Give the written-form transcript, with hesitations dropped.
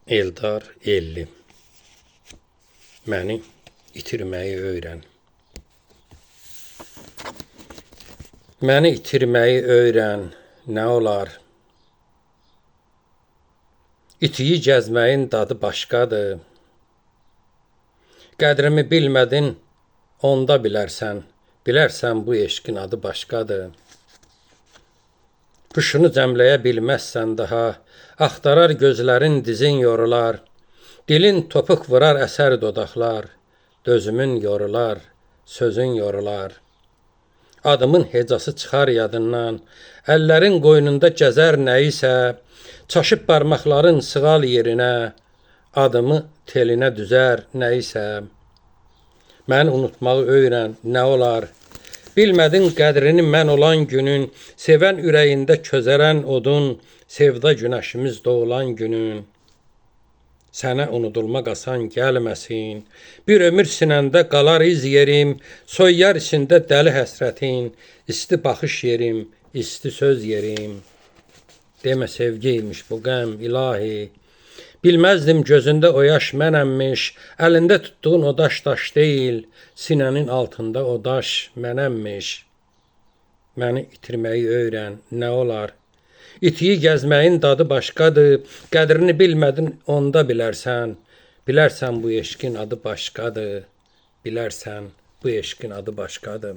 Eldar Elli. Məni itirməyi öyrən. Məni itirməyi öyrən, nə olar? İtiyi gəzməyin dadı başqadır. Qədrimi bilmədin, onda bilərsən. Bilərsən bu eşqin adı başqadır. Huşunu cəmləyə bilməzsən daha, axtarar gözlərin dizin yorular. Dilin topuq vurar əsər dodaqlar, dözümün yorular, sözün yorular. Adımın hecası çıxar yadından, əllərin qoynunda gəzər nəyisə, çaşıb barmaqların sığal yerinə, adımı telinə düzər nəyisə. Məni unutmağı öyrən, nə olar? Bilmədin qədrini mən olan günün, sevən ürəyində közərən odun, sevda günəşimiz doğulan günün. Sənə unudulmaq asan gəlməsin, bir ömür sinəndə qalar iz yerim, soyuyar içində dəli həsrətin, isti baxış yerim, isti söz yerim. Demə sevgiymiş bu qəm ilahi, bilməzdim gözündə o yaş mənəmmiş, əlində tutduğun o daş daş deyil, sinənin altında o daş mənəmmiş. Məni itirməyi öyrən, nə olar? İtiyi gəzməyin dadı başqadır, qədrini bilmədin, onda bilərsən. Bilərsən bu eşqin adı başqadır, bilərsən bu eşqin adı başqadır.